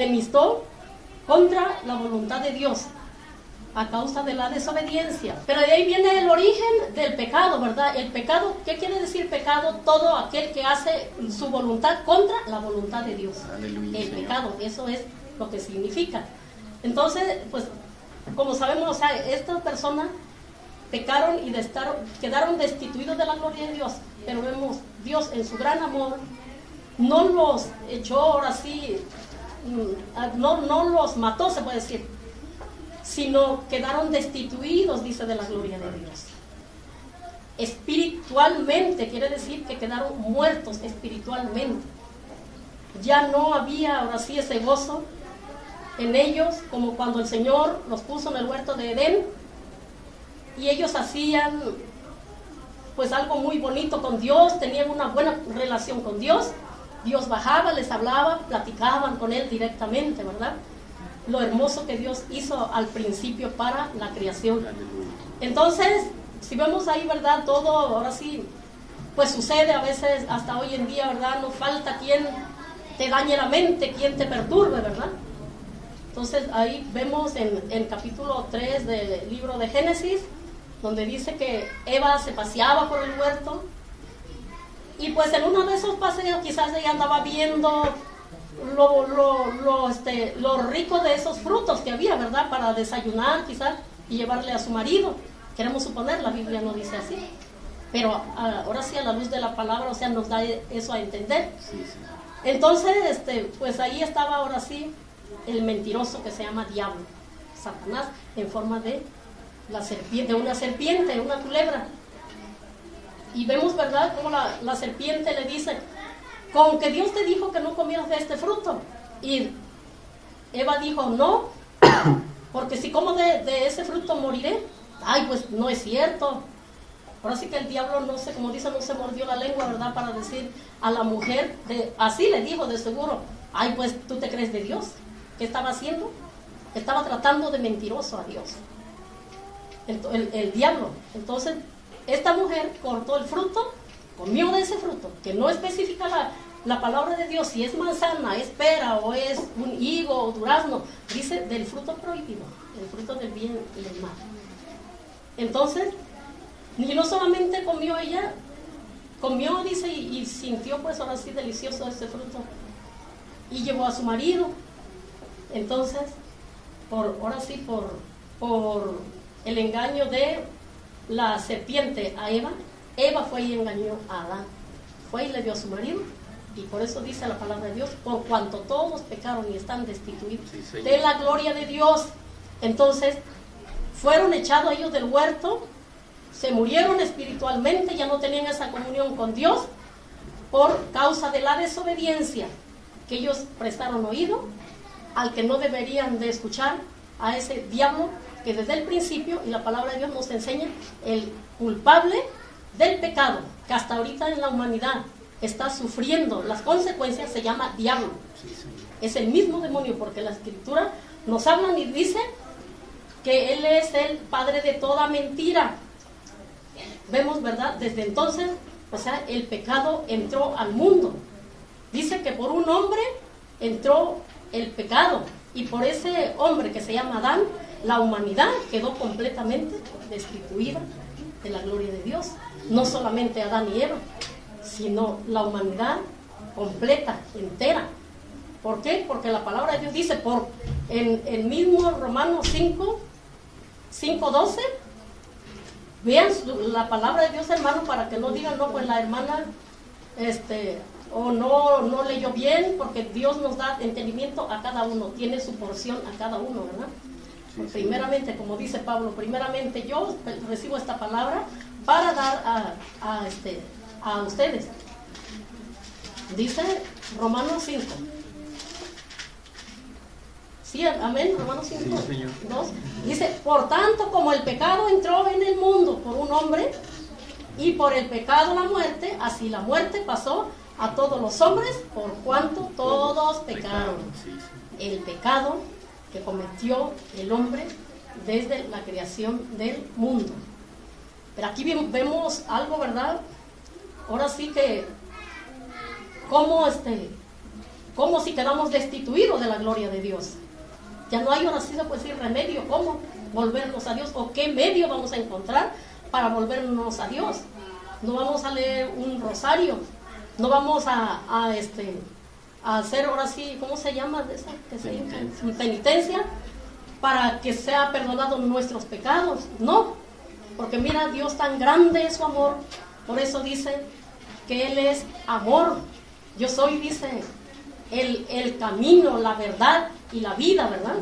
enemistó contra la voluntad de Dios a causa de la desobediencia. Pero de ahí viene el origen del pecado, ¿verdad? El pecado, ¿qué quiere decir pecado? Todo aquel que hace su voluntad contra la voluntad de Dios. Aleluya, el Señor. pecado, eso es lo que significa. Entonces, pues, como sabemos, o sea, estas personas pecaron y quedaron destituidos de la gloria de Dios. Pero vemos, Dios en su gran amor no los echó ahora sí, no los mató, se puede decir, sino quedaron destituidos, dice, de la gloria de Dios. Espiritualmente, quiere decir que quedaron muertos espiritualmente. Ya no había ahora sí ese gozo en ellos, como cuando el Señor los puso en el huerto de Edén y ellos hacían pues algo muy bonito con Dios, tenían una buena relación con Dios. Dios bajaba, les hablaba, platicaban con Él directamente, ¿verdad? Lo hermoso que Dios hizo al principio para la creación. Entonces, si vemos ahí, ¿verdad? Todo, ahora sí, pues sucede a veces, hasta hoy en día, ¿verdad? No falta quien te dañe la mente, quien te perturbe, ¿verdad? Entonces, ahí vemos en capítulo 3 del libro de Génesis, donde dice que Eva se paseaba por el huerto, y pues en uno de esos paseos quizás ella andaba viendo lo rico de esos frutos que había, ¿verdad? Para desayunar quizás y llevarle a su marido. Queremos suponer, la Biblia no dice así, pero ahora sí, a la luz de la palabra, o sea, nos da eso a entender. Sí, sí. Entonces, pues ahí estaba ahora sí el mentiroso que se llama diablo, Satanás, en forma de una serpiente, una culebra. Y vemos, ¿verdad?, cómo la serpiente le dice: con que Dios te dijo que no comieras de este fruto. Y Eva dijo: no, porque si como de ese fruto moriré. Ay, pues no es cierto. Ahora sí que el diablo, no sé, como dice, no se mordió la lengua, ¿verdad?, para decir a la mujer, así le dijo de seguro: ay, pues tú te crees de Dios. ¿Qué estaba haciendo? Estaba tratando de mentiroso a Dios, el diablo. Entonces, esta mujer cortó el fruto, comió de ese fruto, que no especifica la palabra de Dios si es manzana, es pera o es un higo o durazno. Dice del fruto prohibido, el fruto del bien y del mal. Entonces, y no solamente comió ella, comió, dice, y sintió pues ahora sí delicioso ese fruto, y llevó a su marido. Entonces, por el engaño de la serpiente a Eva, Eva fue y engañó a Adán, fue y le dio a su marido. Y por eso dice la palabra de Dios: por cuanto todos pecaron y están destituidos de la gloria de Dios. Entonces fueron echados ellos del huerto, se murieron espiritualmente, ya no tenían esa comunión con Dios por causa de la desobediencia, que ellos prestaron oído al que no deberían de escuchar, a ese diablo que desde el principio, y la palabra de Dios nos enseña, el culpable del pecado que hasta ahorita en la humanidad está sufriendo las consecuencias, se llama diablo. Es el mismo demonio, porque la Escritura nos habla y dice que él es el padre de toda mentira. Vemos, ¿verdad? Desde entonces, o sea, el pecado entró al mundo. Dice que por un hombre entró el pecado, y por ese hombre que se llama Adán, la humanidad quedó completamente destituida de la gloria de Dios. No solamente Adán y Eva, sino la humanidad completa, entera. ¿Por qué? Porque la palabra de Dios dice, en el mismo Romanos 5:12, vean la palabra de Dios, hermano, para que no digan: no, pues la hermana o no leyó bien, porque Dios nos da entendimiento a cada uno, tiene su porción a cada uno, ¿verdad? Primeramente, como dice Pablo, primeramente yo recibo esta palabra para dar a ustedes. Dice Romanos 5. Sí, amén, Romanos 5, sí, 2. Dice: por tanto, como el pecado entró en el mundo por un hombre, y por el pecado la muerte, así la muerte pasó a todos los hombres, por cuanto todos pecaron. El pecado que cometió el hombre desde la creación del mundo. Pero aquí vemos algo, ¿verdad? Ahora sí que cómo como si quedamos destituidos de la gloria de Dios. Ya no hay ahora sí, pues sí, remedio, ¿cómo volvernos a Dios? ¿O qué medio vamos a encontrar para volvernos a Dios? No vamos a leer un rosario, no vamos a hacer ahora sí, ¿cómo se llama? Esa que se penitencia para que sea perdonado nuestros pecados. No, porque mira, Dios tan grande es su amor, por eso dice que Él es amor. Yo soy, dice, el camino, la verdad y la vida, ¿verdad?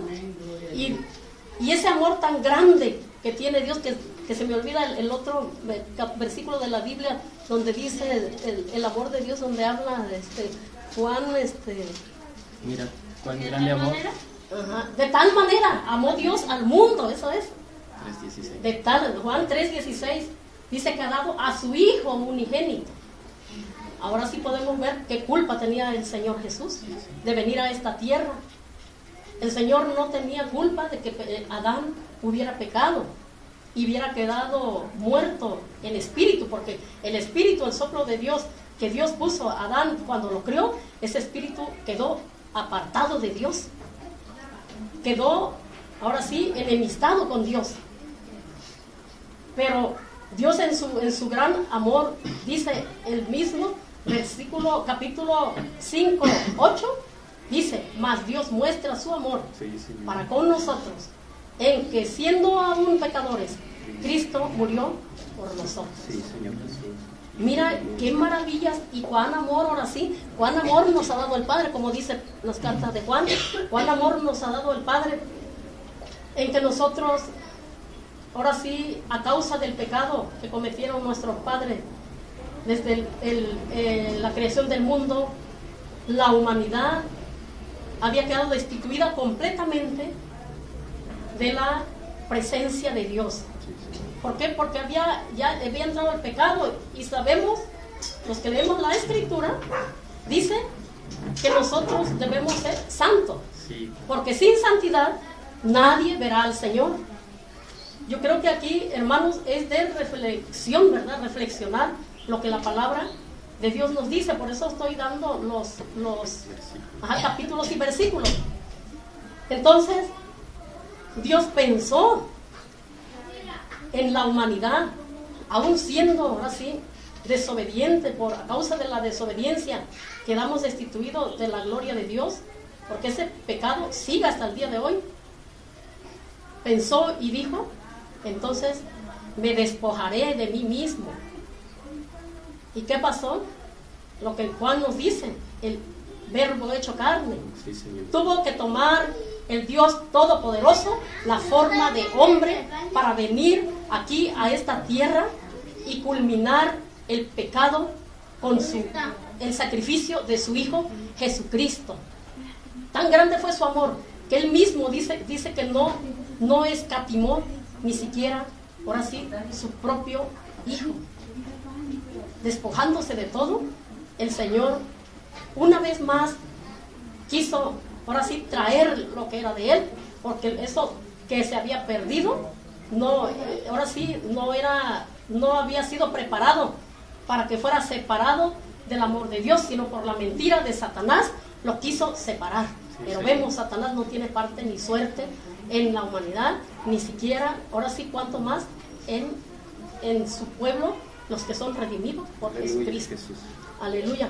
Y ese amor tan grande que tiene Dios, que se me olvida el otro versículo de la Biblia donde dice el amor de Dios, donde habla Juan, mira, cuán grande amor. Ajá, de tal manera amó Dios al mundo, eso es. 3:16. Juan 3:16 dice que ha dado a su Hijo unigénito. Ahora sí podemos ver qué culpa tenía el Señor Jesús de venir a esta tierra. El Señor no tenía culpa de que Adán hubiera pecado y hubiera quedado muerto en espíritu, porque el espíritu, el soplo de Dios que Dios puso a Adán cuando lo creó, ese espíritu quedó apartado de Dios. Quedó, ahora sí, enemistado con Dios. Pero Dios en su gran amor, dice el mismo versículo, capítulo 5, 8, dice, mas Dios muestra su amor para con nosotros, en que siendo aún pecadores, Cristo murió por nosotros. Sí, Señor Jesús. Mira qué maravillas y cuán amor, ahora sí, cuán amor nos ha dado el Padre, como dice las cartas de Juan, cuán amor nos ha dado el Padre, en que nosotros, ahora sí, a causa del pecado que cometieron nuestros padres, desde la creación del mundo, la humanidad había quedado destituida completamente de la presencia de Dios. ¿Por qué? Porque ya había entrado el pecado, y sabemos, los que leemos la Escritura, dice que nosotros debemos ser santos, porque sin santidad nadie verá al Señor. Yo creo que aquí, hermanos, es de reflexión, ¿verdad? Reflexionar lo que la palabra de Dios nos dice. Por eso estoy dando los capítulos y versículos. Entonces, Dios pensó en la humanidad, aún siendo, ahora sí, desobediente, a causa de la desobediencia, quedamos destituidos de la gloria de Dios, porque ese pecado sigue hasta el día de hoy. Pensó y dijo, entonces me despojaré de mí mismo. ¿Y qué pasó? Lo que Juan nos dice, el verbo hecho carne. Sí, Señor. Tuvo que tomar el Dios Todopoderoso la forma de hombre para venir aquí a esta tierra y culminar el pecado con el sacrificio de su Hijo Jesucristo. Tan grande fue su amor que Él mismo dice que no escatimó ni siquiera, ahora sí, su propio Hijo. Despojándose de todo, el Señor una vez más quiso, ahora sí, traer lo que era de Él, porque eso que se había perdido, ahora sí, no había sido preparado para que fuera separado del amor de Dios, sino por la mentira de Satanás lo quiso separar. Pero vemos, Satanás no tiene parte ni suerte en la humanidad, ni siquiera, ahora sí, cuanto más en su pueblo, los que son redimidos por Jesucristo. Aleluya.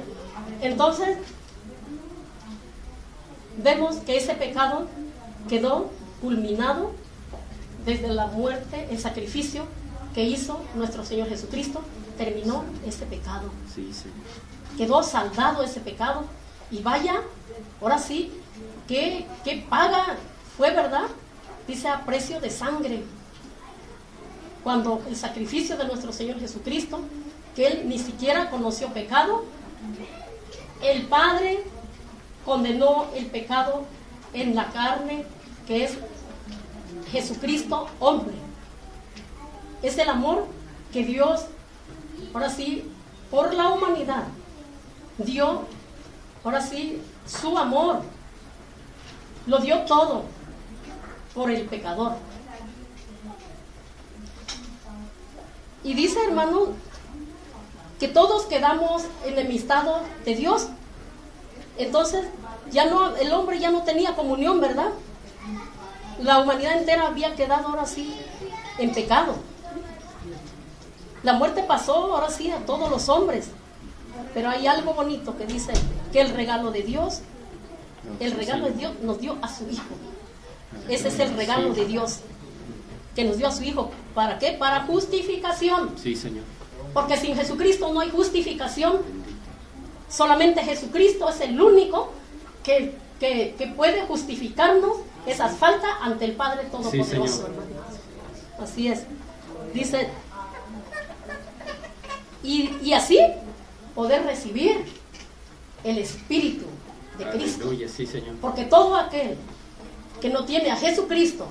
Entonces, vemos que ese pecado quedó culminado desde la muerte, el sacrificio que hizo nuestro Señor Jesucristo. Terminó ese pecado. Sí, sí. Quedó saldado ese pecado. Y vaya, ahora sí, ¿qué paga fue, verdad? Dice, a precio de sangre. Cuando el sacrificio de nuestro Señor Jesucristo, que Él ni siquiera conoció pecado, el Padre condenó el pecado en la carne, que es Jesucristo hombre. Es el amor que Dios, ahora sí, por la humanidad, dio, ahora sí, su amor. Lo dio todo por el pecador. Y dice, hermano, que todos quedamos enemistados de Dios. Entonces, el hombre ya no tenía comunión, ¿verdad? La humanidad entera había quedado ahora sí en pecado. La muerte pasó ahora sí a todos los hombres. Pero hay algo bonito que dice que el regalo de Dios nos dio a su Hijo. Ese es el regalo de Dios, que nos dio a su Hijo. ¿Para qué? Para justificación. Sí, Señor. Porque sin Jesucristo no hay justificación. Solamente Jesucristo es el único que puede justificarnos esas faltas ante el Padre Todopoderoso. Sí, así es. Dice, y así poder recibir el Espíritu de Cristo. Aleluya, sí, Señor. Porque todo aquel que no tiene a Jesucristo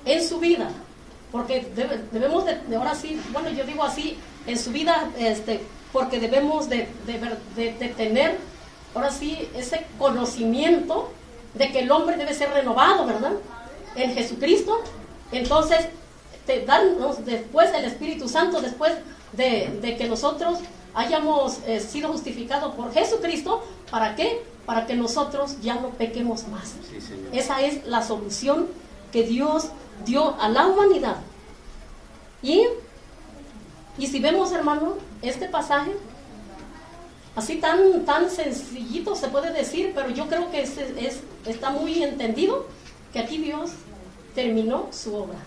en su vida, porque debemos de ahora sí, bueno, yo digo así, en su vida, porque debemos de tener ahora sí ese conocimiento de que el hombre debe ser renovado, ¿verdad? En Jesucristo. Entonces, darnos después el Espíritu Santo, después de que nosotros hayamos sido justificados por Jesucristo. ¿Para qué? Para que nosotros ya no pequemos más. Sí, Señor. Esa es la solución que Dios dio a la humanidad. Y si vemos, hermano, este pasaje, así tan sencillito se puede decir, pero yo creo que está muy entendido, que aquí Dios terminó su obra.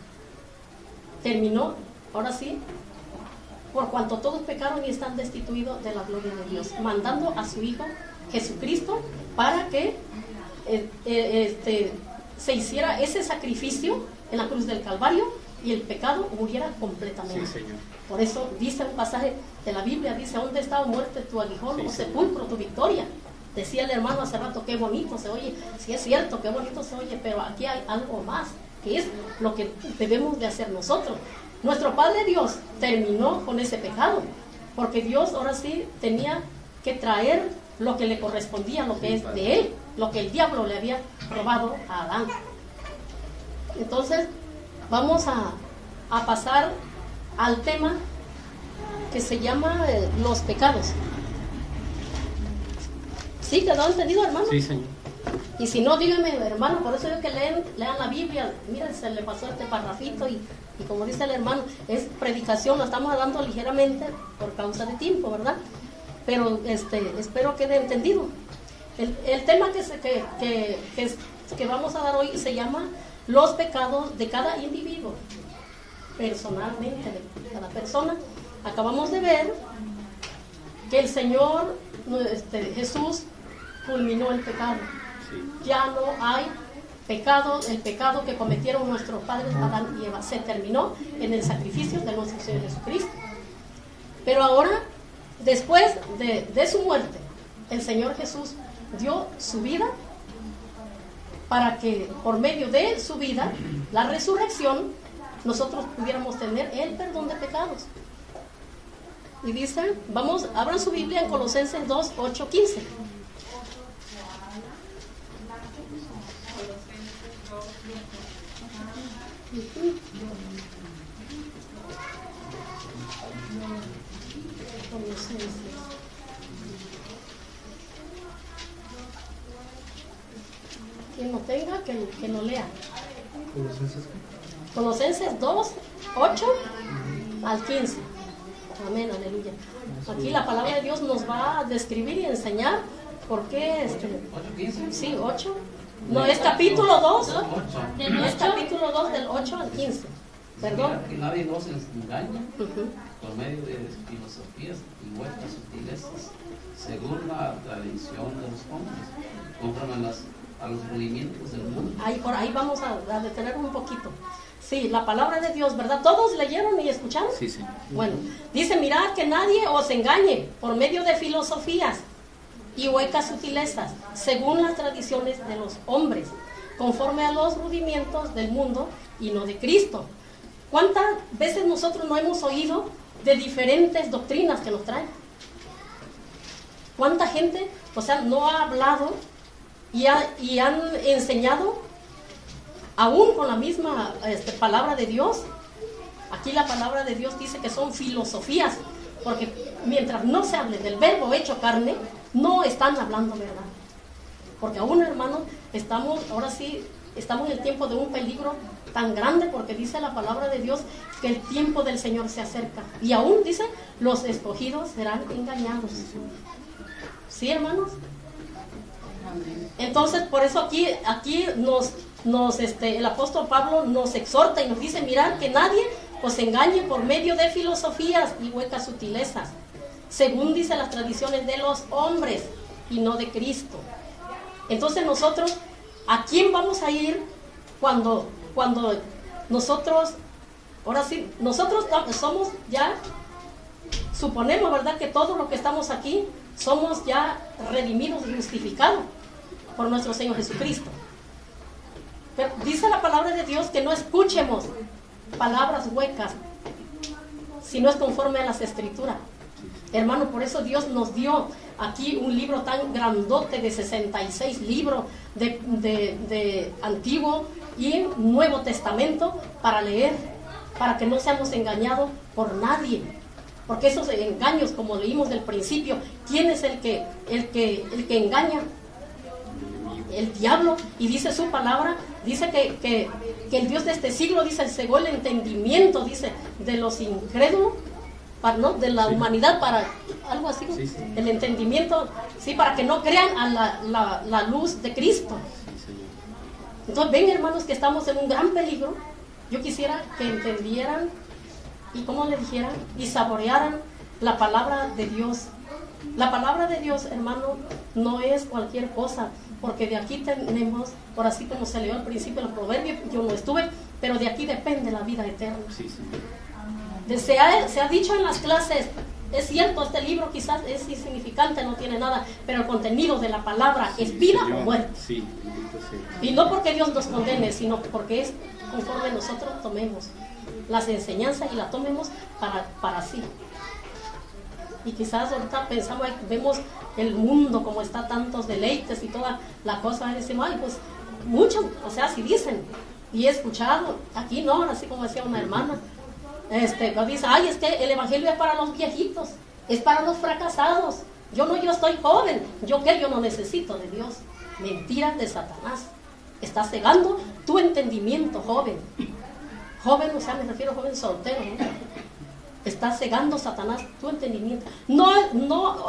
Terminó, ahora sí, por cuanto todos pecaron y están destituidos de la gloria de Dios, mandando a su Hijo Jesucristo para que se hiciera ese sacrificio en la cruz del Calvario y el pecado muriera completamente. Sí, Señor. Por eso dice un pasaje de la Biblia, dice, ¿dónde está muerte tu aguijón, Sí, o sepulcro tu victoria? Decía el hermano hace rato, qué bonito se oye. Sí, es cierto, qué bonito se oye, pero aquí hay algo más, que es lo que debemos de hacer nosotros. Nuestro Padre Dios terminó con ese pecado, porque Dios ahora sí tenía que traer lo que le correspondía, lo que es de él, lo que el diablo le había robado a Adán. Entonces, vamos a pasar al tema que se llama los pecados. ¿Sí quedó entendido, hermano? Sí, Señor. Y si no, dígame, hermano, por eso yo que lean la Biblia. Miren, se le pasó este parrafito y como dice el hermano, es predicación, lo estamos dando ligeramente por causa de tiempo, ¿verdad? Pero espero quede entendido. El tema que vamos a dar hoy se llama los pecados de cada individuo, personalmente, de cada persona. Acabamos de ver que el Señor Jesús culminó el pecado. Sí. Ya no hay pecado, el pecado que cometieron nuestros padres Adán y Eva se terminó en el sacrificio de nuestro Señor Jesucristo. Pero ahora, después de su muerte, el Señor Jesús dio su vida para que por medio de su vida, la resurrección, nosotros pudiéramos tener el perdón de pecados. Y dice, abran su Biblia en Colosenses 2, 8, 15. Quien no tenga, que lo lea. Colosenses 2, 8 al 15. Amén, aleluya. Aquí la palabra de Dios nos va a describir y enseñar por qué 8:15. Sí, 8. No, es capítulo 2. Es capítulo 2 del 8 al 15. Perdón. Que nadie nos engaña por medio de filosofías y vueltas sutilezas, según la tradición de los hombres, conforme a los movimientos del mundo. Por ahí vamos a detener un poquito. Sí, la palabra de Dios, ¿verdad? ¿Todos leyeron y escucharon? Sí, sí. Bueno, dice, mirad que nadie os engañe por medio de filosofías y huecas sutilezas, según las tradiciones de los hombres, conforme a los rudimientos del mundo y no de Cristo. ¿Cuántas veces nosotros no hemos oído de diferentes doctrinas que nos traen? ¿Cuánta gente, no ha hablado y han enseñado aún con la misma palabra de Dios? Aquí la palabra de Dios dice que son filosofías, porque mientras no se hable del verbo hecho carne, no están hablando verdad. porque aún, hermanos, ahora sí, estamos en el tiempo de un peligro tan grande, porque dice la palabra de Dios que el tiempo del Señor se acerca. Y aún dice, los escogidos serán engañados. ¿Sí, hermanos? Entonces, por eso aquí el apóstol Pablo nos exhorta y nos dice, mirad que nadie os engañe por medio de filosofías y huecas sutilezas, según dice las tradiciones de los hombres y no de Cristo. Entonces nosotros, ¿a quién vamos a ir cuando nosotros, ahora sí, nosotros somos ya, suponemos, ¿verdad?, que todos los que estamos aquí somos ya redimidos y justificados por nuestro Señor Jesucristo. Pero dice la palabra de Dios que no escuchemos palabras huecas, si no es conforme a las Escrituras. Hermano, por eso Dios nos dio aquí un libro tan grandote de 66 libros de Antiguo y Nuevo Testamento para leer, para que no seamos engañados por nadie. Porque esos engaños, como leímos del principio, ¿quién es el que engaña? El diablo. Y dice su palabra, dice que el Dios de este siglo, dice, cegó el entendimiento, dice, de los incrédulos, ¿no?, de la humanidad, para algo así, sí. El entendimiento, sí, para que no crean a la luz de Cristo. Entonces ven, hermanos, que estamos en un gran peligro. Yo quisiera que entendieran y, como le dijeran, y saborearan la palabra de Dios. La palabra de Dios, hermano, no es cualquier cosa, porque de aquí tenemos, por así como se leyó al principio el proverbio, yo no estuve, pero de aquí depende la vida eterna. Sí, sí. Se ha dicho en las clases, es cierto, este libro quizás es insignificante, no tiene nada, pero el contenido de la palabra es vida o muerte. Sí, sí. Y no porque Dios nos condene, sino porque es conforme nosotros tomemos las enseñanzas y las tomemos para sí. Y quizás ahorita pensamos, vemos el mundo como está, tantos deleites y toda la cosa, y decimos, ay, pues muchos, o sea, si dicen, y he escuchado, aquí no, así como decía una hermana, dice, ay, es que el evangelio es para los viejitos, es para los fracasados, yo estoy joven, yo no necesito de Dios. Mentiras de Satanás. Está cegando tu entendimiento, joven. Joven, o sea, me refiero a joven soltero, ¿no? Está cegando Satanás tu entendimiento. No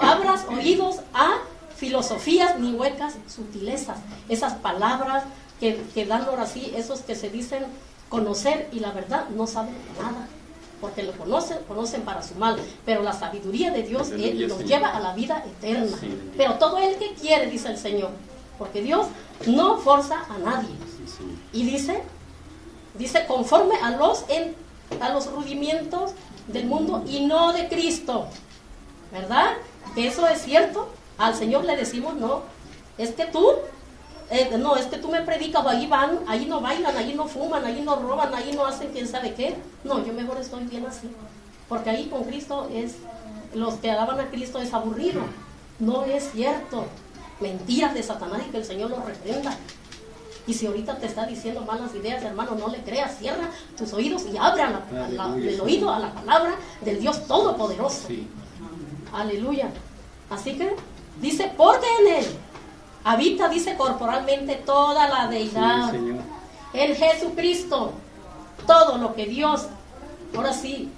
abras oídos a filosofías ni huecas sutilezas. Esas palabras que dan ahora sí, esos que se dicen conocer y la verdad no saben nada. Porque lo conocen para su mal. Pero la sabiduría de Dios los lleva a la vida eterna. Pero todo el que quiere, dice el Señor. Porque Dios no forza a nadie. Y dice conforme a los rudimientos del mundo y no de Cristo. ¿Verdad? Que eso es cierto. Al Señor le decimos, no, es que tú me predicas, ahí no bailan, ahí no fuman, ahí no roban, ahí no hacen quién sabe qué. No, yo mejor estoy bien así. Porque ahí con Cristo los que alaban a Cristo es aburrido. No es cierto. Mentiras de Satanás, y que el Señor los reprenda. Y si ahorita te está diciendo malas ideas, hermano, no le creas, cierra tus oídos y abre el oído a la palabra del Dios Todopoderoso. Sí. Aleluya. Así que dice, porque en Él habita, dice, corporalmente toda la deidad. Sí, Señor. En Jesucristo, todo lo que Dios, ahora sí,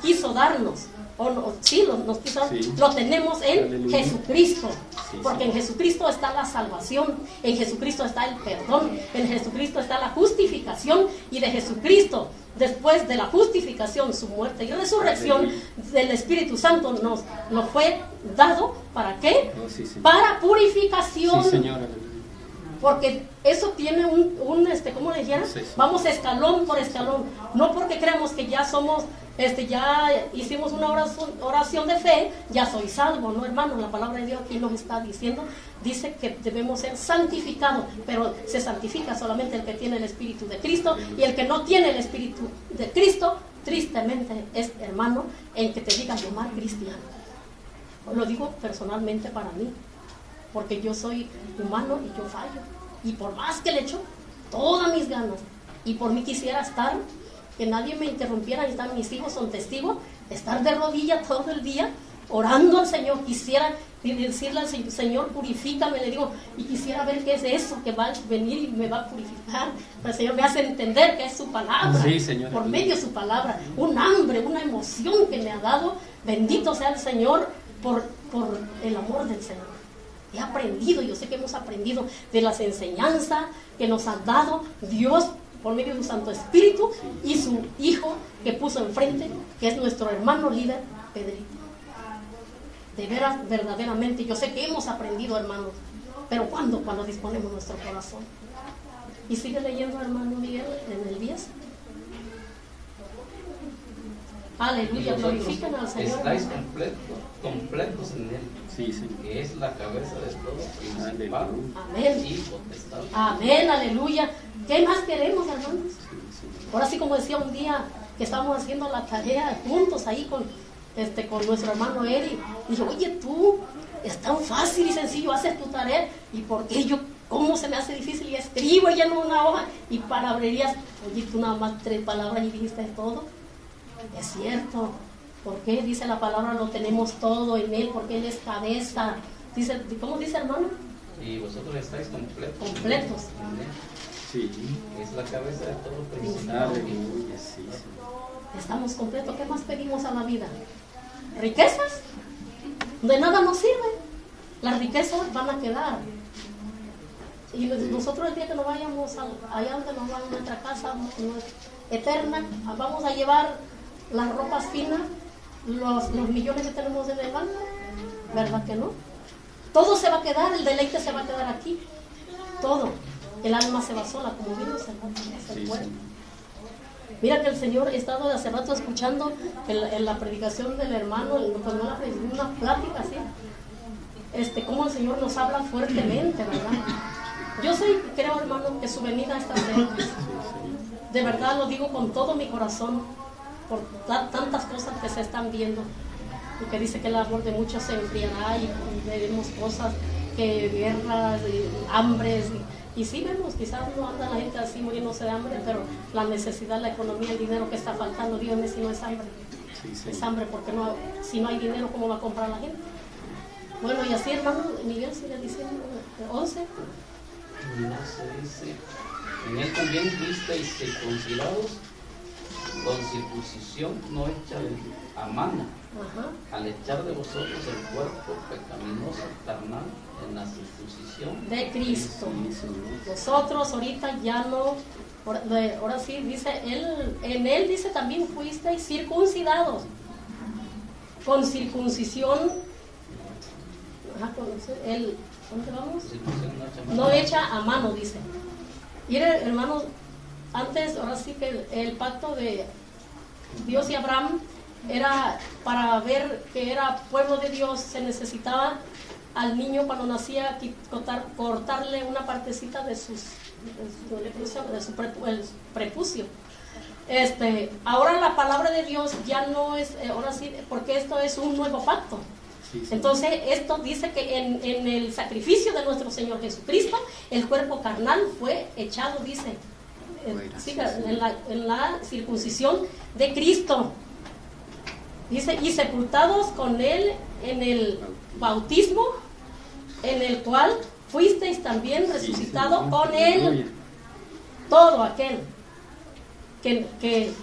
quiso darnos, nos quiso dar, sí, lo tenemos en Aleluya. Jesucristo. Sí, porque en Jesucristo está la salvación, en Jesucristo está el perdón, en Jesucristo está la justificación, y de Jesucristo, después de la justificación, su muerte y resurrección, del Espíritu Santo nos fue dado, ¿para qué? Oh, sí, para purificación. Sí, Señor. Porque eso tiene ¿cómo le dijeron? Sí, sí. Vamos escalón por escalón, no porque creamos que ya somos, ya hicimos una oración de fe, ya soy salvo, no, hermano. La palabra de Dios aquí nos está diciendo, dice que debemos ser santificados, pero se santifica solamente el que tiene el Espíritu de Cristo, y el que no tiene el Espíritu de Cristo, tristemente es, hermano, el que te diga llamar cristiano. Lo digo personalmente para mí, porque yo soy humano y yo fallo, y por más que le echo todas mis ganas, y por mí quisiera estar, que nadie me interrumpiera, y están mis hijos, son testigos, estar de rodillas todo el día, orando al Señor, quisiera decirle al Señor, Señor, purifícame, le digo, y quisiera ver qué es eso que va a venir y me va a purificar. Pero el Señor me hace entender que es su palabra, sí, Señor, por medio de su palabra, un hambre, una emoción que me ha dado. Bendito sea el Señor por el amor del Señor. He aprendido, yo sé que hemos aprendido de las enseñanzas que nos ha dado Dios por medio de su Santo Espíritu y su Hijo que puso enfrente, que es nuestro hermano líder, Pedrito. De veras, verdaderamente, yo sé que hemos aprendido, hermanos, pero ¿cuándo? Cuando disponemos nuestro corazón. Y sigue leyendo, hermano Miguel, en el 10. Aleluya, glorifican al Señor. Estáis completos en Él, sí, Señor, que es la cabeza de todo principado amén. y potestad. Amén, aleluya. ¿Qué más queremos, hermanos? sí, Señor. Ahora sí, como decía un día que estábamos haciendo la tarea juntos ahí con nuestro hermano Eri, dije, oye, tú, es tan fácil y sencillo hacer tu tarea, ¿y por qué yo, cómo se me hace difícil? Y escribo ya en una hoja y palabrerías, oye, tú nada más 3 palabras y dijiste todo. Es cierto, porque dice la palabra, lo tenemos todo en Él, porque Él es cabeza. Dice, ¿cómo dice, hermano? Y vosotros estáis completos. Completos. En Él. Sí, Es la cabeza de todo principado. aleluya, sí, Señor. Estamos completos. ¿Qué más pedimos a la vida? ¿Riquezas? De nada nos sirve. Las riquezas van a quedar. Y nosotros el día que nos vayamos allá donde nos vamos a nuestra casa eterna, vamos a llevar las ropas finas, los millones que tenemos en el banco, ¿verdad que no? Todo se va a quedar, el deleite se va a quedar aquí, todo. El alma se va sola, como vino, se fue. Sí, Mira que el Señor, he estado hace rato escuchando en la predicación del hermano, pues no la predicación, una plática así, cómo el Señor nos habla fuertemente, ¿verdad? Yo creo, hermano, que su venida está cerca. De verdad lo digo con todo mi corazón, por tantas cosas que se están viendo, y que dice que el amor de muchos se enfriará y veremos cosas, que guerras, hambres, y sí vemos, quizás no anda la gente así muriéndose de hambre, pero la necesidad, la economía, el dinero que está faltando, dígame si no es hambre. sí, Es hambre porque si no hay dinero, ¿cómo va a comprar la gente? Bueno, y así, hermano, Miguel sigue diciendo, 11. No se dice, en Él también fuisteis circuncidados con circuncisión no hecha a mano, al echar de vosotros el cuerpo pecaminoso carnal en la circuncisión de Cristo. Sí, Señor. Nosotros ahorita ya no, ahora sí dice, en Él dice también fuisteis circuncidados con circuncisión, ¿dónde vamos? No hecha a mano, dice. Mire, hermanos, antes, ahora sí que el pacto de Dios y Abraham era para ver que era pueblo de Dios, se necesitaba al niño cuando nacía cortarle una partecita de su prepucio. Ahora la palabra de Dios ya no es, ahora sí, porque esto es un nuevo pacto. Sí, sí. Entonces esto dice que en el sacrificio de nuestro Señor Jesucristo, el cuerpo carnal fue echado, dice, en la circuncisión de Cristo. Dice, y sepultados con Él en el bautismo, en el cual fuisteis también resucitados sí, con Él. Todo aquel que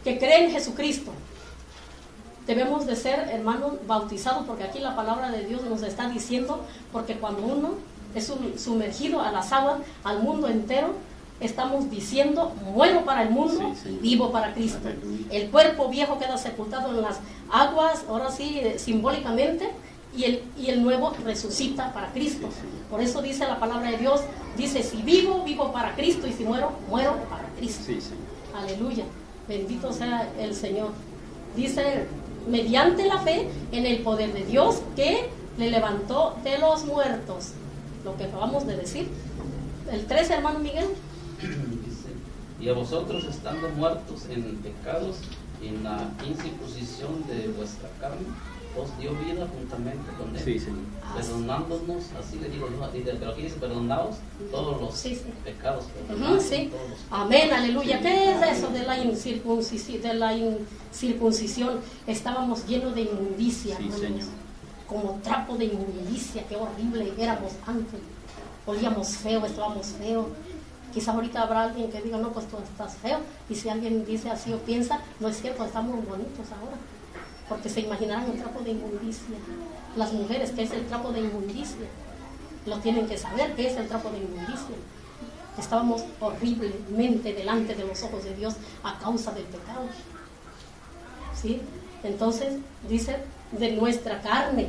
cree en Jesucristo. Debemos de ser, hermanos, bautizados, porque aquí la palabra de Dios nos está diciendo, porque cuando uno es sumergido a las aguas, al mundo entero, estamos diciendo, muero para el mundo, sí, vivo para Cristo. Aleluya. El cuerpo viejo queda sepultado en las aguas, ahora sí, simbólicamente, y el nuevo resucita para Cristo. Sí, sí. Por eso dice la palabra de Dios, dice, si vivo, vivo para Cristo, y si muero, muero para Cristo. Sí, Señor. Aleluya, bendito sea el Señor. Dice, mediante la fe en el poder de Dios que le levantó de los muertos. Lo que acabamos de decir. El 13, hermano Miguel. Dice, y a vosotros estando muertos en pecados y en la incircuncisión de vuestra carne, os dio vida juntamente con él, Sí, Señor. perdonándonos, así le digo yo, pero aquí dice perdonados todos los Sí, sí. pecados, Ujú, perdonados sí. todos los Amén, aleluya. ¿Qué es eso de la incircuncisión? Estábamos llenos de inmundicia, Sí, hermanos. Señor. Como trapo de inmundicia, qué horrible éramos antes. Olíamos feo, estábamos feo. Quizás ahorita habrá alguien que diga, no, pues tú estás feo. Y si alguien dice así o piensa, no es cierto, estamos bonitos ahora. Porque se imaginarán el trapo de inmundicia. Las mujeres, ¿qué es el trapo de inmundicia? Lo tienen que saber, ¿qué es el trapo de inmundicia? Estábamos horriblemente delante de los ojos de Dios a causa del pecado. ¿Sí? Entonces, dice, de nuestra carne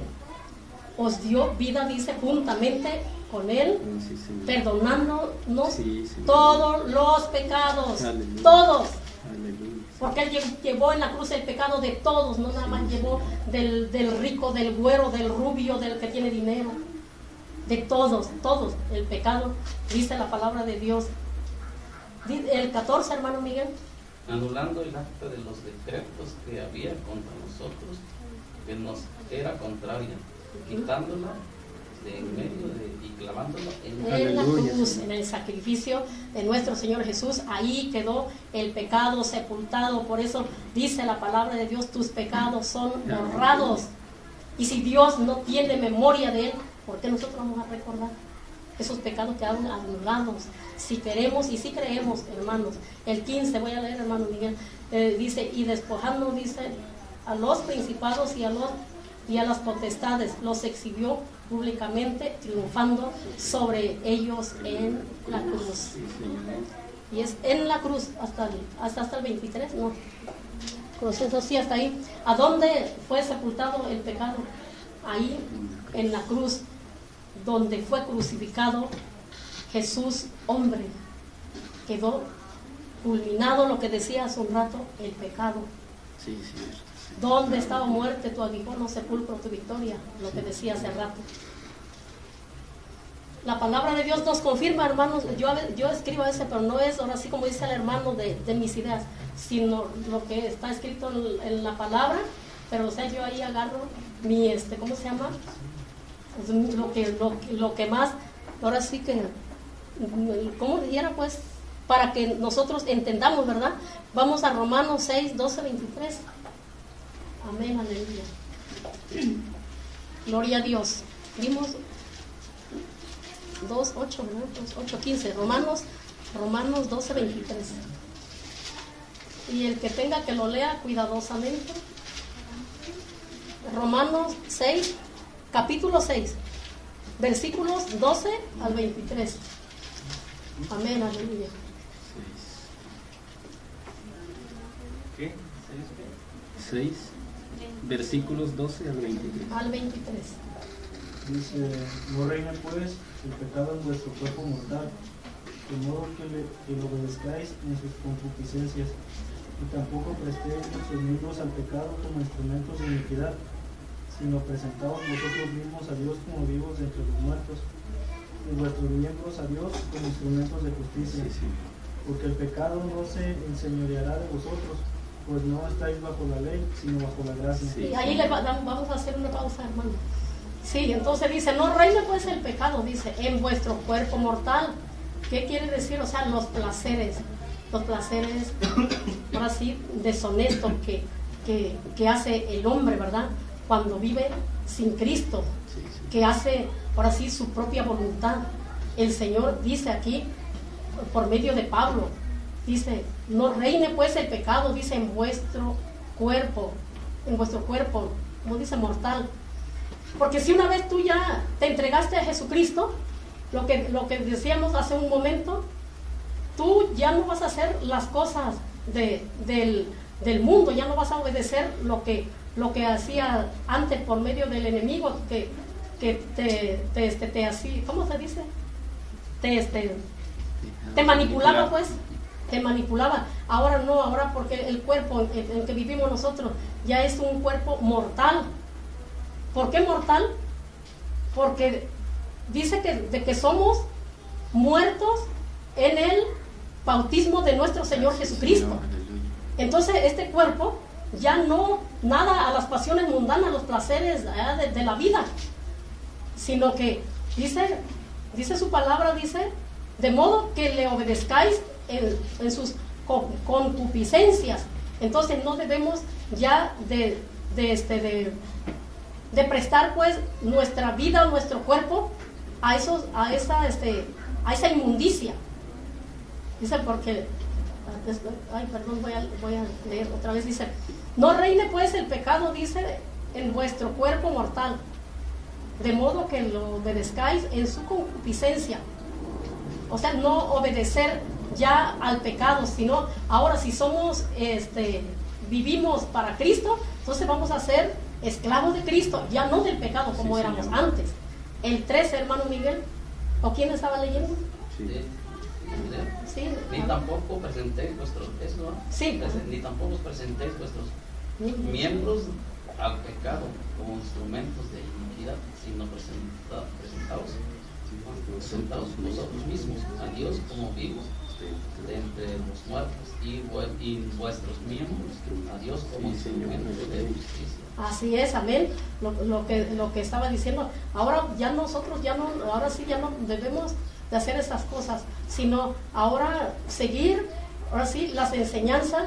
os dio vida, dice, juntamente con Él, Sí, Señor. perdonándonos Sí, Señor. todos los pecados, Aleluya. todos. Aleluya. Porque Él llevó en la cruz el pecado de todos, no nada más Sí, llevó del rico, del güero, del rubio, del que tiene dinero, de todos, todos, el pecado, dice la palabra de Dios. El 14, hermano Miguel. anulando el acta de los decretos que había contra nosotros, que nos era contraria, quitándola de en medio y clavándola en En la Aleluya, cruz, Señor. en el sacrificio de nuestro Señor Jesús, ahí quedó el pecado sepultado. Por eso dice la palabra de Dios, tus pecados son borrados. Y si Dios no tiene memoria de él, ¿por qué nosotros vamos a recordar? Esos pecados quedaron anulados. Si queremos y si creemos, hermanos. El 15, voy a leer, hermano Miguel, dice, y despojando, dice, a los principados y a las potestades, los exhibió públicamente, triunfando sobre ellos en la cruz. Sí, Señor. Y es en la cruz hasta el 23, no. Proceso sí, hasta ahí. ¿A dónde fue sepultado el pecado? Ahí, en la cruz, donde fue crucificado Jesús, hombre. Quedó culminado lo que decía hace un rato, el pecado. Sí, cierto. ¿Dónde estaba muerte tu aguijón, sepulcro tu victoria? Lo que decía hace rato. La palabra de Dios nos confirma, hermanos. Yo escribo ese, pero no es ahora sí como dice el hermano de mis ideas, sino lo que está escrito en la palabra. Pero o sea, yo ahí agarro mi, ¿cómo se llama? Lo que más, ahora sí que, ¿cómo dijera pues? Para que nosotros entendamos, ¿verdad? Vamos a Romanos 6, 12, 23. Amén, aleluya. Gloria a Dios. Vimos 2, 8, ¿verdad? 2, 8, 15. Romanos 12, 23. Y el que tenga que lo lea cuidadosamente. Romanos 6, capítulo 6, versículos 12 al 23. Amén, aleluya. ¿Qué? 6, versículos 12 al 23. Al 23. Dice, no reina pues el pecado en vuestro cuerpo mortal, de modo que lo obedezcáis en sus concupiscencias, y tampoco prestéis vuestros miembros al pecado como instrumentos de iniquidad, sino presentaos vosotros mismos a Dios como vivos de entre los muertos, y vuestros miembros a Dios como instrumentos de justicia, Sí, sí. porque el pecado no se enseñoreará de vosotros, pues no estáis bajo la ley, sino bajo la gracia. Sí. Y ahí vamos a hacer una pausa, hermano. Sí, entonces dice, no reine pues el pecado, dice, en vuestro cuerpo mortal. ¿Qué quiere decir? O sea, los placeres, ahora sí, deshonestos que hace el hombre, ¿verdad? Cuando vive sin Cristo, Sí, sí. que hace, ahora sí, su propia voluntad. El Señor dice aquí, por medio de Pablo, dice, no reine pues el pecado, dice, en vuestro cuerpo, como dice, mortal. Porque si una vez tú ya te entregaste a Jesucristo, lo que decíamos hace un momento, tú ya no vas a hacer las cosas del mundo, ya no vas a obedecer lo que hacía antes por medio del enemigo, que te hacía, ¿cómo se dice? Te manipulaba pues, te manipulaba. Ahora no, ahora porque el cuerpo en el que vivimos nosotros ya es un cuerpo mortal. ¿Por qué mortal? Porque dice que somos muertos en el bautismo de nuestro Señor Jesucristo. Señor, aleluya. Entonces este cuerpo ya no nada a las pasiones mundanas, los placeres de la vida, sino que dice su palabra, dice, de modo que le obedezcáis en sus concupiscencias. Entonces no debemos ya de prestar pues nuestra vida, nuestro cuerpo a esa inmundicia. Dice porque, ay, perdón, voy a leer otra vez. Dice, no reine pues el pecado, dice, en vuestro cuerpo mortal, de modo que lo obedezcáis en su concupiscencia. O sea, no obedecer ya al pecado, sino ahora si somos, vivimos para Cristo, entonces vamos a ser esclavos de Cristo, ya no del pecado como sí, éramos señor. antes. El 13, hermano Miguel, ¿o quién estaba leyendo? Sí. Sí, Ni tampoco presentéis vuestros, eso, ¿no? Sí. Ni tampoco presentéis vuestros miembros al pecado como instrumentos de iniquidad, sino presentaos vosotros mismos a Dios como vivos de entre los muertos y vuestros miembros a Dios como instrumentos de justicia. Así es, amén. Lo que estaba diciendo, ahora sí ya no debemos de hacer esas cosas, sino ahora seguir, ahora sí, las enseñanzas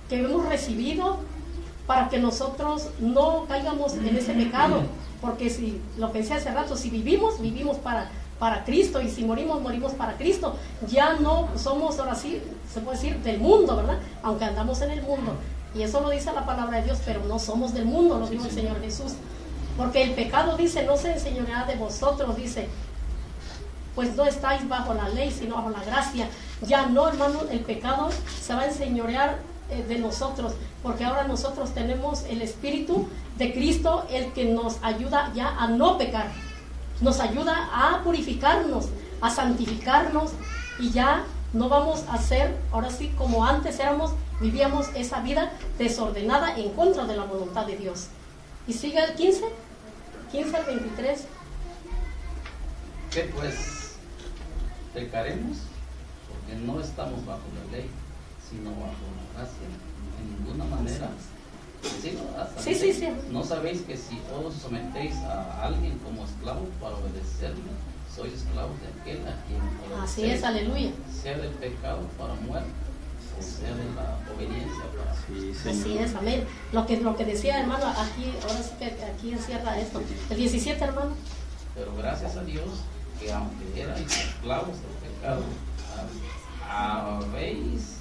que hemos recibido para que nosotros no caigamos en ese pecado, porque si, lo pensé hace rato, si vivimos para Cristo, y si morimos para Cristo. Ya no somos, ahora sí, se puede decir, del mundo, ¿verdad? Aunque andamos en el mundo, y eso lo dice la palabra de Dios, pero no somos del mundo, lo dijo el Señor Jesús, porque el pecado, dice, no se enseñoreará de vosotros, dice, pues no estáis bajo la ley, sino bajo la gracia. Ya no, hermano, el pecado se va a enseñorear de nosotros, porque ahora nosotros tenemos el Espíritu de Cristo, el que nos ayuda ya a no pecar, nos ayuda a purificarnos, a santificarnos, y ya no vamos a ser, ahora sí, como antes vivíamos esa vida desordenada en contra de la voluntad de Dios. Y sigue el 15 al 23. ¿Qué pues? Pecaremos porque no estamos bajo la ley, sino bajo la gracia. En ninguna manera. ¿Sí? Sí. ¿No sabéis que si os sometéis a alguien como esclavo para obedecerle, sois esclavos de aquel a quien obedecéis? Así es, aleluya. Sea del pecado para muerte, o sea de la obediencia para Sí, Así es, amén. Lo que decía, hermano, aquí, ahora sí que aquí encierra esto. El 17, hermano. Pero gracias a Dios que aunque erais esclavos del pecado, habéis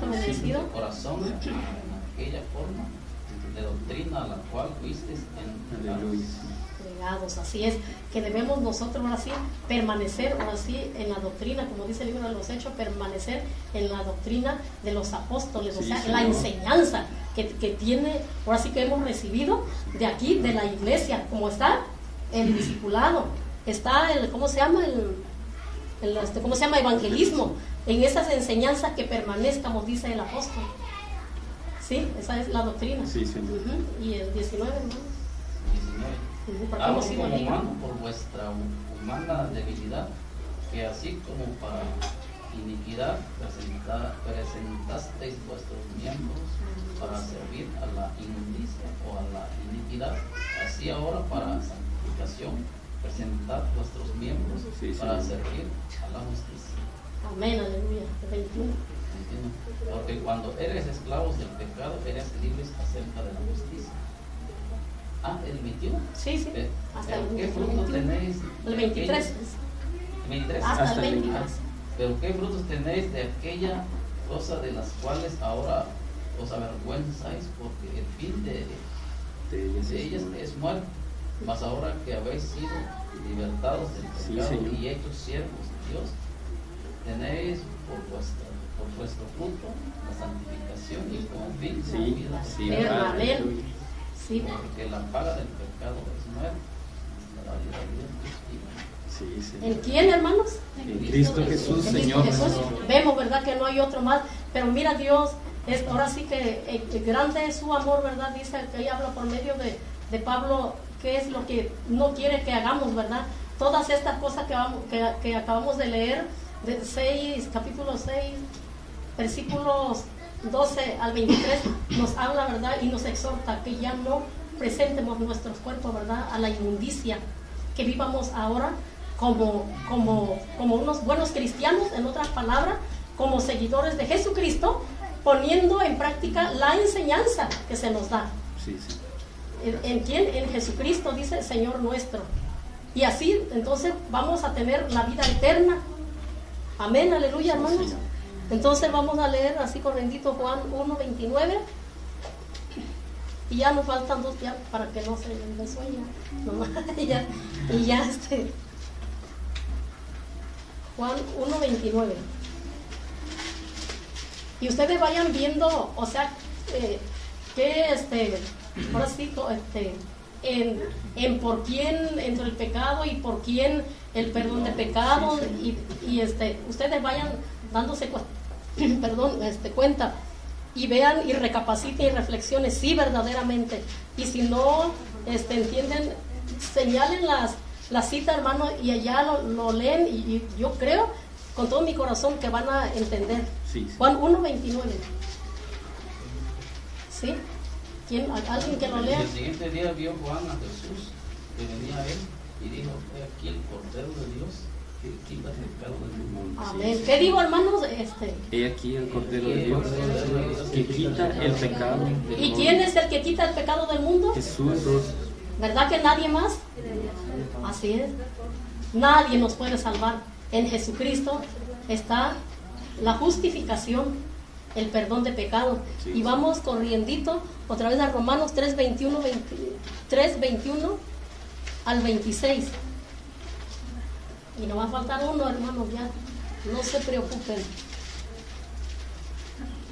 obedecido. de corazón en aquella forma de doctrina a la cual fuisteis Aleluya. Entregados. Así es, que debemos nosotros ahora sí permanecer ahora sí en la doctrina, como dice el libro de los Hechos, permanecer en la doctrina de los apóstoles, o sea, en la enseñanza que tiene, ahora sí que hemos recibido de aquí, de la iglesia, como está el discipulado, está el, ¿cómo se llama? ¿Cómo se llama? Evangelismo. En esas enseñanzas que permanezcamos, dice el apóstol. Sí, esa es la doctrina. Sí, señor. Y el 19, hermano. 19. Porque Hablo hemos sido como libres. humano por vuestra humana debilidad, que así como para iniquidad presentasteis vuestros miembros para servir a la inmundicia o a la iniquidad, así ahora para santificación presentad vuestros miembros para servir a la justicia. Amén, aleluya. El 21. ¿Entiendes? Porque cuando eres esclavos del pecado, eres libres acerca de la justicia. ¿El 21? Sí. Hasta el ¿Qué fruto 21. tenéis? El 23. ¿El 23? Hasta el 23. Pero ¿qué frutos tenéis de aquella cosa de las cuales ahora os avergüenzáis? Porque el fin de ellas es muerte. Mas ahora que habéis sido libertados del pecado y hechos siervos de Dios, tenéis por vuestro fruto la santificación y como fin la vida. Amén. Sí. Porque la paga del pecado es muerte, la vida de Dios es vida. ¿En quién, hermanos? En Cristo Jesús, En Señor. Cristo Jesús. Vemos, ¿verdad?, que no hay otro más. Pero mira, Dios, ahora sí que grande es su amor, ¿verdad? Dice que ella habla por medio de Pablo, qué es lo que no quiere que hagamos, ¿verdad? Todas estas cosas que acabamos de leer, capítulo 6, versículos 12 al 23 nos habla, ¿verdad? Y nos exhorta que ya no presentemos nuestros cuerpos, ¿verdad?, a la inmundicia, que vivamos ahora como unos buenos cristianos, en otras palabras, como seguidores de Jesucristo, poniendo en práctica la enseñanza que se nos da. Sí, sí. ¿En quién? En Jesucristo, dice el Señor nuestro. Y así, entonces, vamos a tener la vida eterna. Amén, aleluya, hermanos. Sí. Entonces vamos a leer así corriendito Juan 1:29. Y ya nos faltan 2 ya para que no se me sueñe. No, y ya Juan 1:29. Y ustedes vayan viendo, o sea, que ahora sí, en por quién entra el pecado y por quién el perdón de pecado, y ustedes vayan dándose cuenta, y vean y recapaciten y reflexionen si verdaderamente, y si no entienden, señalen la cita, hermano, y allá lo leen, y yo creo con todo mi corazón que van a entender. Sí, sí. Juan 1:29. ¿Sí? ¿Alguien que lo lea? El siguiente día vio Juan a Jesús que venía a él y dijo: he aquí el Cordero de Dios que quita el pecado del mundo. Amén. ¿Qué digo, hermanos? He aquí el Cordero de Dios que quita el pecado del mundo. ¿Y quién es el que quita el pecado del mundo? Jesús. ¿Verdad que nadie más? Así es. Nadie nos puede salvar. En Jesucristo está la justificación, el perdón de pecado. Sí. Y vamos corriendito otra vez a Romanos 3:21 al 26. Y no va a faltar uno, hermanos, ya. No se preocupen.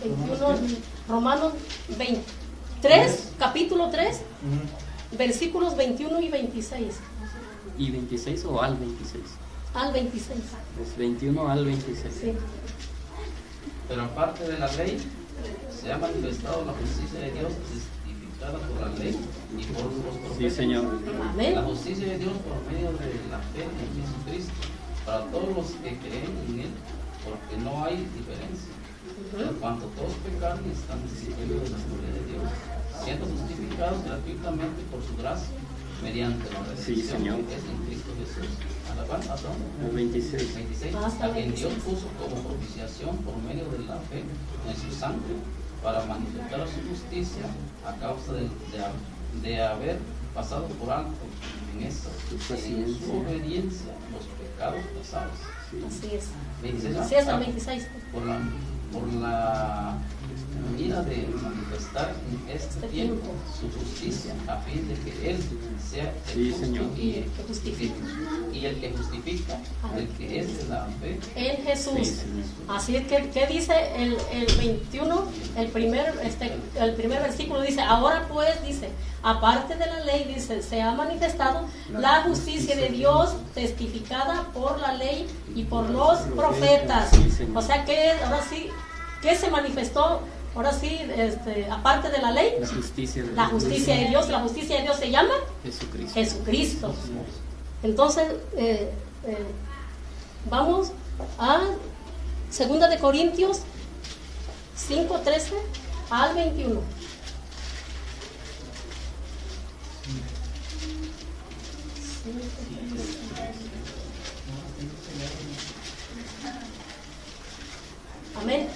21, Romanos 3, capítulo 3, versículos 21 y 26. ¿Y 26 o al 26? Al 26. Es 21 al 26. Sí. Pero aparte de la ley, se ha manifestado la justicia de Dios testificada por la ley y por los profetas. Sí, Señor. Amén. La justicia de Dios por medio de la fe en Jesucristo, para todos los que creen en Él, porque no hay diferencia. Por cuanto todos pecaron y están destituidos de la gloria de Dios, siendo justificados gratuitamente por su gracia, mediante la redención Señor. que es en Cristo Jesús. ¿Hasta dónde? El 26. 26, Hasta a quien 26. Dios puso como propiciación por medio de la fe en su sangre, para manifestar su justicia a causa de haber pasado por alto en esta en su obediencia los pecados pasados. Así es. 26, Así es, el 26. por la mira de manifestar en este tiempo su justicia, a fin de que Él sea el justo Señor. y el que justifica, el que es de la fe En Jesús. Sí, Señor. Así es que, ¿qué dice el 21? El primer versículo dice: ahora pues, dice, aparte de la ley, dice, se ha manifestado la justicia de Dios testificada por la ley y por los profetas. Sí, Señor. O sea que ahora sí, ¿qué se manifestó? Ahora sí, aparte de la ley, La justicia de la justicia de Dios. La justicia de Dios se llama Jesucristo. Jesucristo. Entonces, vamos a 2 de Corintios 5:13 al 21. Amén.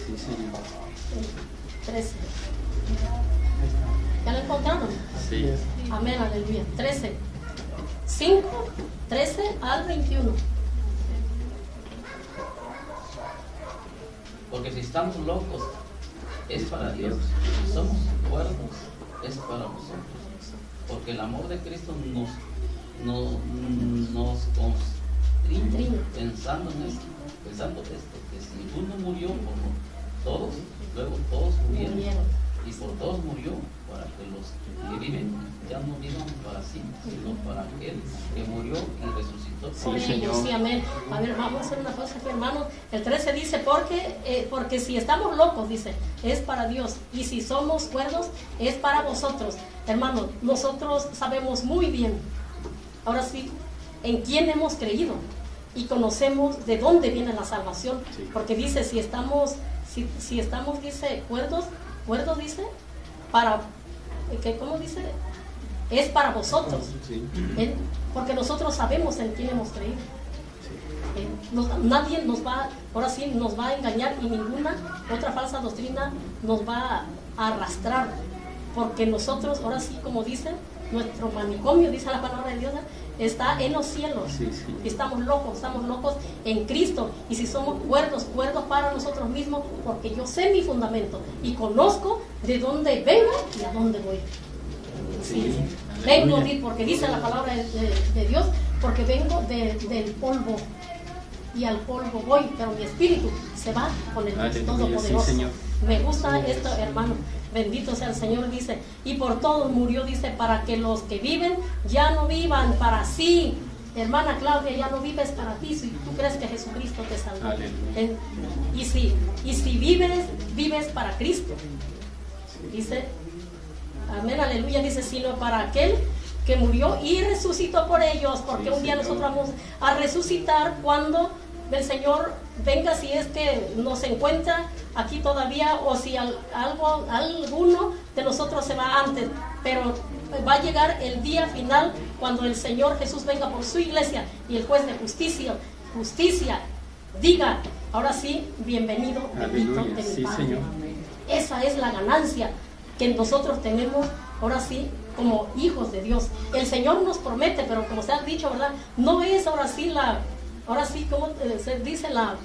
Sí, Señor. 13. ¿Ya lo encontraron? Sí. Amén, aleluya. 13. 5, 13 al 21. Porque si estamos locos, es para Dios. Si somos cuerdos, es para vosotros. Porque el amor de Cristo nos constriñe pensando en esto, que si uno murió por todos, luego todos murieron. Y por todos murió, para que los que viven ya no vivan para sí, sino para aquel que murió y resucitó. Por ellos, sí, amén. A ver, vamos a hacer una cosa aquí, hermano. El 13 dice, porque si estamos locos, dice, es para Dios. Y si somos cuerdos, es para vosotros. Hermano, nosotros sabemos muy bien ahora sí, en quién hemos creído y conocemos de dónde viene la salvación. Sí. Porque dice, si estamos, dice, cuerdos, dice, para, ¿cómo dice? Es para vosotros. Sí. Porque nosotros sabemos en quién hemos creído. Nadie nos va, ahora sí, nos va a engañar y ninguna otra falsa doctrina nos va a arrastrar, porque nosotros, ahora sí, como dice, nuestro manicomio, dice la palabra de Dios, está en los cielos. Sí, sí. Estamos locos en Cristo, y si somos cuerdos para nosotros mismos, porque yo sé mi fundamento y conozco de dónde vengo y a dónde voy. Sí. Vengo, porque dice la palabra de Dios, porque vengo del polvo y al polvo voy, pero mi espíritu se va con el Dios Todopoderoso. Sí, Señor. Me gusta esto, hermano. Bendito sea el Señor, dice, y por todos murió, dice, para que los que viven ya no vivan para sí. Hermana Claudia, ya no vives para ti, si tú crees que Jesucristo te salvó. Y si vives para Cristo. Dice, amén, aleluya, dice, sino para aquel que murió y resucitó por ellos, porque un día nosotros vamos a resucitar cuando el Señor venga, si es que nos encuentra aquí todavía, o si alguno de nosotros se va antes, pero va a llegar el día final cuando el Señor Jesús venga por su iglesia y el juez de justicia diga, ahora sí, bienvenido, bendito de mi Sí, Padre. Señor. Esa es la ganancia que nosotros tenemos, ahora sí, como hijos de Dios. El Señor nos promete, pero como se ha dicho, ¿verdad? No es ahora sí como se dice la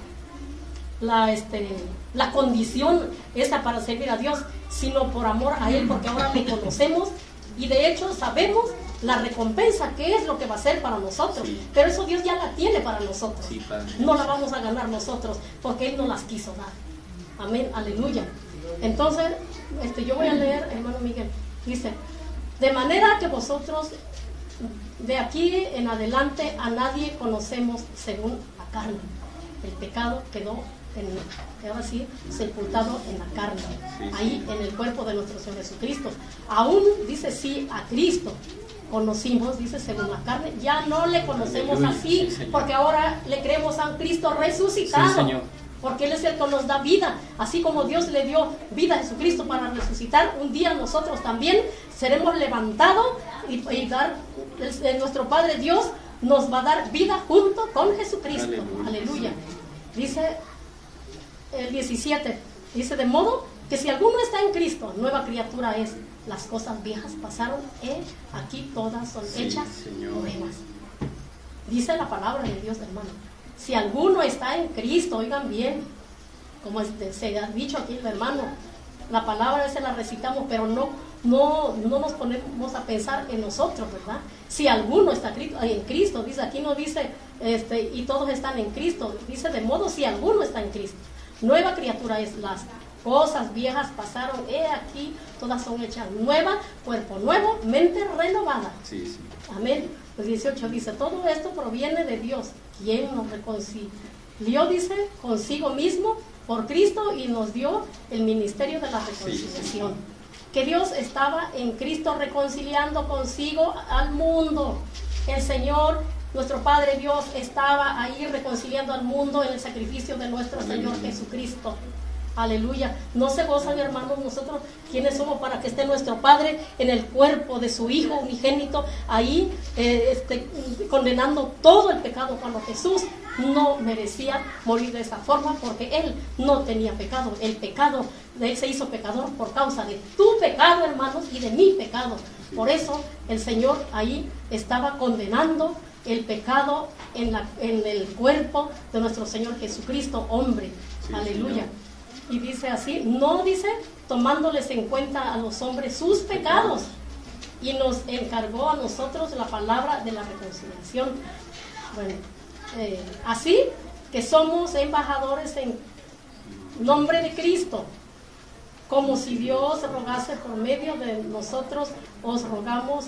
condición esa para servir a Dios, sino por amor a Él, porque ahora le conocemos y de hecho sabemos la recompensa, que es lo que va a ser para nosotros. Sí. Pero eso Dios ya la tiene para nosotros. Sí, Padre. No la vamos a ganar nosotros, porque Él nos las quiso dar. Amén, aleluya. Entonces, yo voy a leer, hermano Miguel, dice, de manera que vosotros de aquí en adelante a nadie conocemos según la carne. El pecado quedó ahora sí, sepultado en la carne, ahí en el cuerpo de nuestro Señor Jesucristo. Aún dice, sí, a Cristo conocimos, dice, según la carne, ya no le conocemos así, porque ahora le creemos a un Cristo resucitado. Sí, Señor. Porque Él es el que nos da vida, así como Dios le dio vida a Jesucristo para resucitar. Un día nosotros también seremos levantados y nuestro Padre Dios nos va a dar vida junto con Jesucristo. Aleluya. Aleluya. Dice el 17, dice, de modo que si alguno está en Cristo, nueva criatura es. Las cosas viejas pasaron, aquí todas son hechas nuevas. Dice la palabra de Dios, hermano. Si alguno está en Cristo, oigan bien, como se ha dicho aquí el hermano, la palabra esa la recitamos, pero no nos ponemos a pensar en nosotros, ¿verdad? Si alguno está en Cristo, dice, aquí no dice, y todos están en Cristo, dice, de modo si alguno está en Cristo, nueva criatura es. Las cosas viejas pasaron, aquí todas son hechas nuevas, cuerpo nuevo, mente renovada. Sí, sí. Amén. El 18 dice, todo esto proviene de Dios, quien nos reconcilió, dice, consigo mismo por Cristo y nos dio el ministerio de la reconciliación. Sí. Que Dios estaba en Cristo reconciliando consigo al mundo. El Señor, nuestro Padre Dios, estaba ahí reconciliando al mundo en el sacrificio de nuestro Señor Jesucristo. Aleluya. No se gozan, hermanos, nosotros quienes somos para que esté nuestro Padre en el cuerpo de su Hijo unigénito, ahí condenando todo el pecado, cuando Jesús no merecía morir de esa forma, porque Él no tenía pecado. El pecado de Él se hizo pecador por causa de tu pecado, hermanos, y de mi pecado. Por eso el Señor ahí estaba condenando el pecado en el cuerpo de nuestro Señor Jesucristo, hombre. Sí, aleluya. Señor. Y dice así, no dice, tomándoles en cuenta a los hombres sus pecados, y nos encargó a nosotros la palabra de la reconciliación. Bueno, así que somos embajadores en nombre de Cristo, como si Dios rogase por medio de nosotros, os rogamos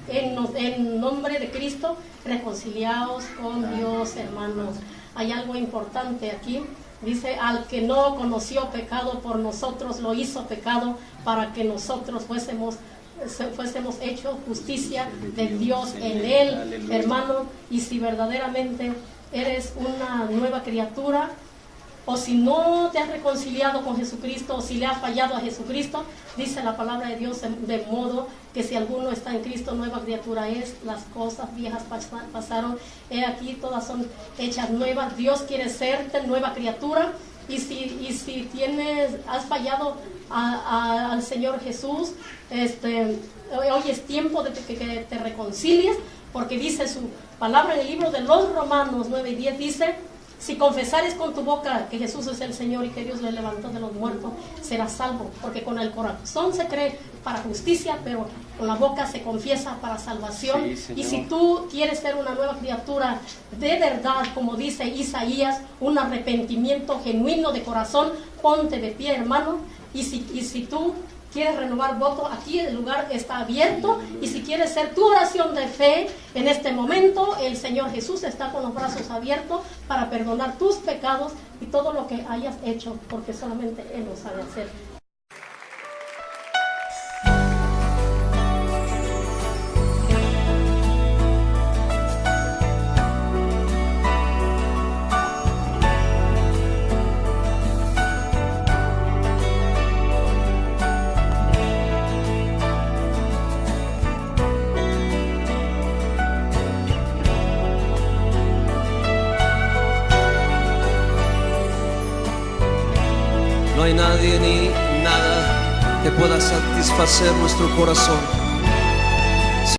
en nombre de Cristo, reconciliaos con Dios, hermanos. Hay algo importante aquí. Dice, al que no conoció pecado por nosotros, lo hizo pecado para que nosotros fuésemos fuésemos hechos justicia de Dios en Él, hermano. Y si verdaderamente eres una nueva criatura, o si no te has reconciliado con Jesucristo, o si le has fallado a Jesucristo, dice la palabra de Dios de modo que si alguno está en Cristo, nueva criatura es, las cosas viejas pasaron, he aquí todas son hechas nuevas. Dios quiere serte nueva criatura. Y si has fallado al Señor Jesús, hoy es tiempo de que te reconcilies, porque dice su palabra en el libro de los Romanos 9:10, dice: si confesares con tu boca que Jesús es el Señor y que Dios le levantó de los muertos, serás salvo, porque con el corazón se cree para justicia, pero con la boca se confiesa para salvación. Sí, y si tú quieres ser una nueva criatura de verdad, como dice Isaías, un arrepentimiento genuino de corazón, ponte de pie, hermano. Y si tú quieres renovar voto, aquí el lugar está abierto. Y si quieres ser tu oración de fe en este momento, el Señor Jesús está con los brazos abiertos para perdonar tus pecados y todo lo que hayas hecho, porque solamente Él lo sabe hacer. No hay nadie ni nada que pueda satisfacer nuestro corazón